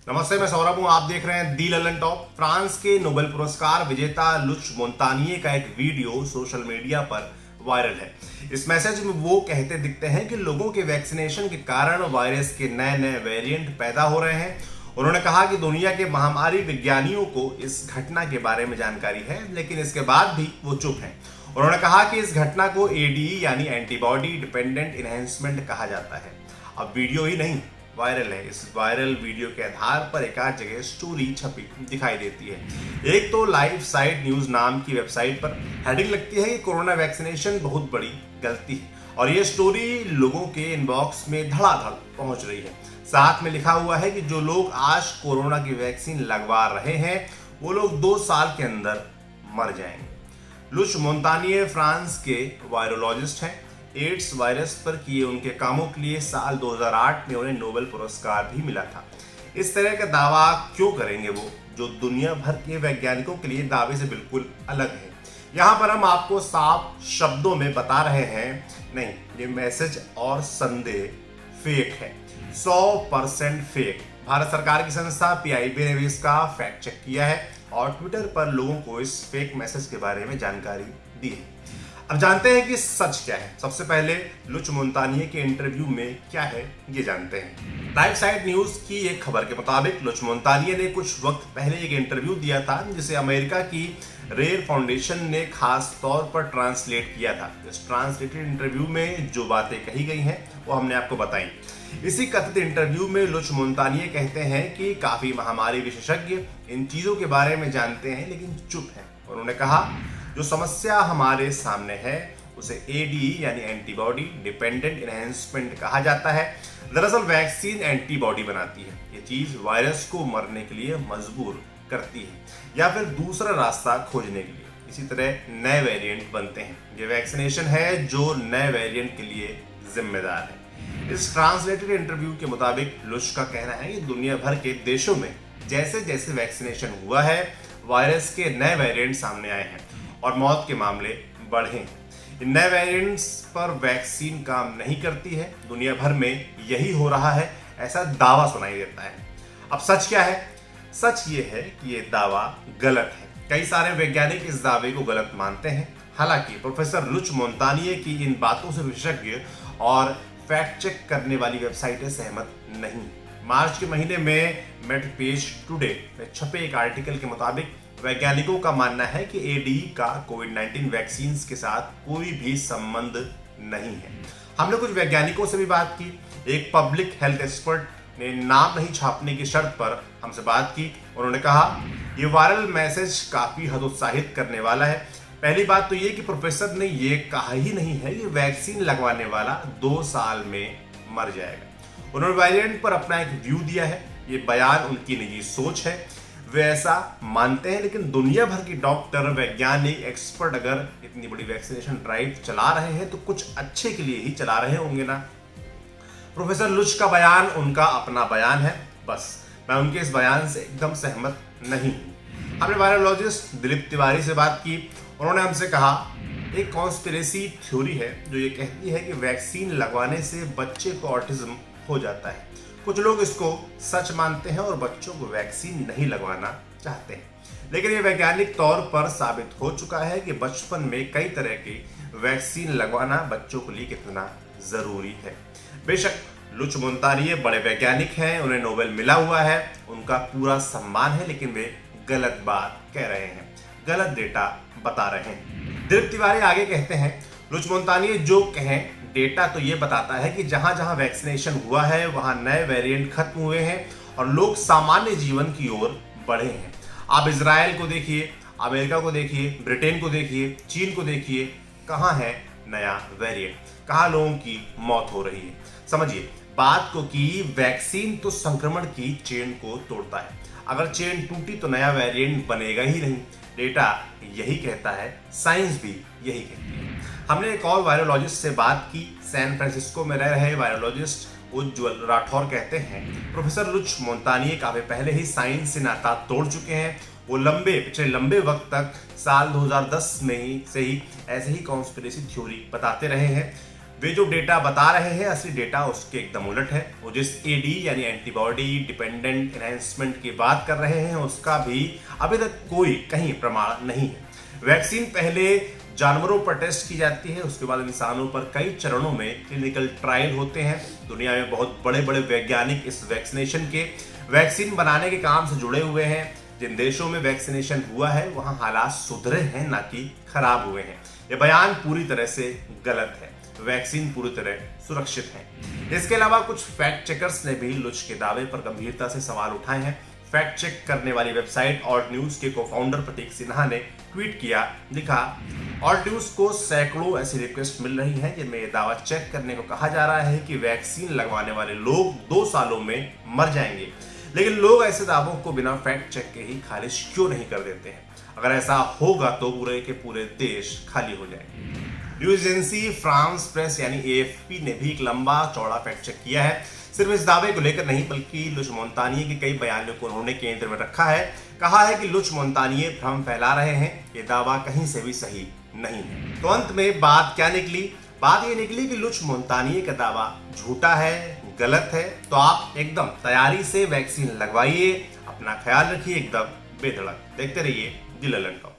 नमस्ते, मैं सौरभ हूं। आप देख रहे हैं दी ललन टॉप। फ्रांस के नोबेल पुरस्कार विजेता लुच मोंतानिये का एक वीडियो सोशल मीडिया पर वायरल है। इस मैसेज में वो कहते दिखते हैं कि लोगों के वैक्सीनेशन के कारण वायरस के नए नए वेरिएंट पैदा हो रहे हैं। उन्होंने कहा कि दुनिया के महामारी विज्ञानियों को इस घटना के बारे में जानकारी है, लेकिन इसके बाद भी वो चुप हैं। उन्होंने कहा कि इस घटना को एडीई यानी एंटीबॉडी डिपेंडेंट इनहेंसमेंट कहा जाता है। अब वीडियो ही नहीं वायरल है। इस वायरल वीडियो के आधार पर एक आध जगह स्टोरी छपी दिखाई देती है। एक तो लाइव साइट न्यूज नाम की वेबसाइट पर हेडिंग लगती है कि कोरोना वैक्सीनेशन बहुत बड़ी गलती है, और ये स्टोरी लोगों के इनबॉक्स में धड़ाधड़ पहुंच रही है। साथ में लिखा हुआ है कि जो लोग आज कोरोना की वैक्सीन लगवा रहे हैं वो लोग 2 साल के अंदर मर जाएंगे। लुच मोंतानिये फ्रांस के वायरोलॉजिस्ट हैं। एड्स वायरस पर किए उनके कामों के लिए साल 2008 में उन्हें नोबेल पुरस्कार भी मिला था। इस तरह का दावा क्यों करेंगे वो, जो दुनिया भर के वैज्ञानिकों के लिए दावे से बिल्कुल अलग है। यहाँ पर हम आपको साफ शब्दों में बता रहे हैं, नहीं, ये मैसेज और संदेह फेक है, 100% फेक। भारत सरकार की संस्था पीआईबी ने भी इसका फैक्ट चेक किया है और ट्विटर पर लोगों को इस फेक मैसेज के बारे में जानकारी दी है। अब जानते हैं कि सच क्या है। सबसे पहले लुच मोंतानिये के इंटरव्यू में क्या है ये जानते हैं। लाइव साइट न्यूज की एक खबर के मुताबिक लुच मोंतानिये ने कुछ वक्त पहले एक इंटरव्यू दिया था, जिसे अमेरिका की रेयर फाउंडेशन ने खास तौर पर ट्रांसलेट किया था। इस ट्रांसलेटेड इंटरव्यू में जो बातें कही गई हैं वो हमने आपको बताई। इसी कथित इंटरव्यू में लुच मोंतानिये कहते हैं कि काफी महामारी विशेषज्ञ इन चीजों के बारे में जानते हैं लेकिन चुप हैं। उन्होंने कहा, जो समस्या हमारे सामने है उसे एडीई यानी एंटीबॉडी डिपेंडेंट इनहेंसमेंट कहा जाता है। दरअसल वैक्सीन एंटीबॉडी बनाती है। ये चीज वायरस को मरने के लिए मजबूर करती है या फिर दूसरा रास्ता खोजने के लिए। इसी तरह नए वेरिएंट बनते हैं। ये वैक्सीनेशन है जो नए वेरिएंट के लिए जिम्मेदार है। इस ट्रांसलेटेड इंटरव्यू के मुताबिक लुच का कहना है कि दुनिया भर के देशों में जैसे जैसे वैक्सीनेशन हुआ है, वायरस के नए वेरिएंट सामने आए हैं और मौत के मामले बढ़े। इन नए वेरिएंट्स पर वैक्सीन काम नहीं करती है। दुनिया भर में यही हो रहा है, ऐसा दावा सुनाई देता है। अब सच क्या है? सच ये है कि ये दावा गलत है। कई सारे वैज्ञानिक इस दावे को गलत मानते हैं। हालांकि प्रोफेसर लुच मोंतानिये की इन बातों से विशेषज्ञ और फैक्ट चेक करने वाली वेबसाइटें सहमत नहीं। मार्च के महीने में मेडपेज टुडे में छपे एक आर्टिकल के मुताबिक वैज्ञानिकों का मानना है कि एडीई का कोविड-19 वैक्सीन के साथ कोई भी संबंध नहीं है। हमने कुछ वैज्ञानिकों से भी बात की। एक पब्लिक हेल्थ एक्सपर्ट ने नाम नहीं छापने की शर्त पर हमसे बात की। उन्होंने कहा, ये वायरल मैसेज काफी हतोत्साहित करने वाला है। पहली बात तो ये कि प्रोफेसर ने ये कहा ही नहीं है कि वैक्सीन लगवाने वाला 2 साल में मर जाएगा। उन्होंने वेरिएंट पर अपना एक व्यू दिया है। ये बयान उनकी निजी सोच है, वे ऐसा मानते हैं, लेकिन दुनिया भर की डॉक्टर, वैज्ञानिक, एक्सपर्ट अगर इतनी बड़ी वैक्सीनेशन ड्राइव चला रहे हैं तो कुछ अच्छे के लिए ही चला रहे होंगे ना। प्रोफेसर लुच का बयान उनका अपना बयान है, बस मैं उनके इस बयान से एकदम सहमत नहीं हूं। हमने वायरोलॉजिस्ट दिलीप तिवारी से बात की। उन्होंने हमसे कहा, एक कॉन्स्पिरेसी थ्योरी है जो ये कहती है कि वैक्सीन लगवाने से बच्चे को ऑटिज्म हो जाता है। कुछ लोग इसको सच मानते हैं और बच्चों को वैक्सीन नहीं लगवाना चाहते हैं, लेकिन ये वैज्ञानिक तौर पर साबित हो चुका है कि बचपन में कई तरह की वैक्सीन लगवाना बच्चों के लिए कितना जरूरी है। बेशक लुच मोंतानिये बड़े वैज्ञानिक हैं, उन्हें नोबेल मिला हुआ है, उनका पूरा सम्मान है, लेकिन वे गलत बात कह रहे हैं, गलत डेटा बता रहे हैं। दिलीप तिवारी आगे कहते हैं, लुच मोंतानिये जो कहें, डेटा तो ये बताता है कि जहां जहां वैक्सीनेशन हुआ है वहां नए वेरिएंट खत्म हुए हैं और लोग सामान्य जीवन की ओर बढ़े हैं। आप इजराइल को देखिए, अमेरिका को देखिए, ब्रिटेन को देखिए, चीन को देखिए, कहां है नया वेरिएंट, कहां लोगों की मौत हो रही है। समझिए बात को कि वैक्सीन तो संक्रमण की चेन को तोड़ता है। अगर चेन टूटी तो नया वेरिएंट बनेगा ही नहीं। डेटा यही कहता है, साइंस भी यही कहती है। हमने एक और वायरोलॉजिस्ट से बात की। सैन फ्रांसिस्को में रह रहे वायरोलॉजिस्ट उज्ज्वल राठौर कहते हैं, प्रोफेसर लुच मोंतानिये काफी पहले ही साइंस से नाता तोड़ चुके हैं। वो पिछले लंबे वक्त तक साल 2010 में से ही ऐसे ही कॉन्स्पिरेसी थ्योरी बताते रहे हैं। वे जो डेटा बता रहे हैं असली डेटा उसके एकदम उलट है। वो जिस एडी यानी एंटीबॉडी डिपेंडेंट एनहांसमेंट की बात कर रहे हैं उसका भी अभी तक कोई कहीं प्रमाण नहीं है। वैक्सीन पहले जानवरों पर टेस्ट की जाती है, उसके बाद इंसानों पर कई चरणों में क्लिनिकल ट्रायल होते हैं। दुनिया में बहुत बड़े बड़े वैज्ञानिक इस वैक्सीन बनाने के काम से जुड़े हुए हैं। जिन देशों में वैक्सीनेशन हुआ है वहां हालात सुधरे हैं, ना कि खराब हुए हैं। यह बयान पूरी तरह से गलत है। वैक्सीन पूरी तरह सुरक्षित है। इसके अलावा कुछ फैक्ट चेकर्स ने भी लुच के दावे पर गंभीरता से सवाल उठाए हैं। फैक्ट चेक करने वाली वेबसाइट ऑल्ट न्यूज के को-फाउंडर प्रतीक सिन्हा ने ट्वीट किया, लिखा, ऑल्ट न्यूज को सैकड़ों ऐसी रिक्वेस्ट मिल रही हैं जिनमें यह दावा चेक करने को कहा जा रहा है कि वैक्सीन लगवाने वाले लोग 2 सालों में मर जाएंगे, लेकिन लोग ऐसे दावों को बिना फैक्ट चेक के ही खारिज क्यों नहीं कर देते हैं। अगर ऐसा होगा तो पूरे के पूरे देश खाली हो जाएंगे। न्यूज एजेंसी फ्रांस प्रेस यानी एएफपी ने भी एक लंबा चौड़ा फैक्ट चेक किया है। सिर्फ इस दावे को लेकर नहीं बल्कि लुच मोंतानिये के कई बयानों को उन्होंने केंद्र में रखा है। कहा है कि लुच मोंतानिये भ्रम फैला रहे हैं, ये दावा कहीं से भी सही नहीं है। तो अंत में बात क्या निकली? बात ये निकली कि लुच मोंतानिये का दावा झूठा है, गलत है। तो आप एकदम तैयारी से वैक्सीन लगवाइए, अपना ख्याल रखिए, एकदम बेधड़क देखते रहिए दी ललन टॉप।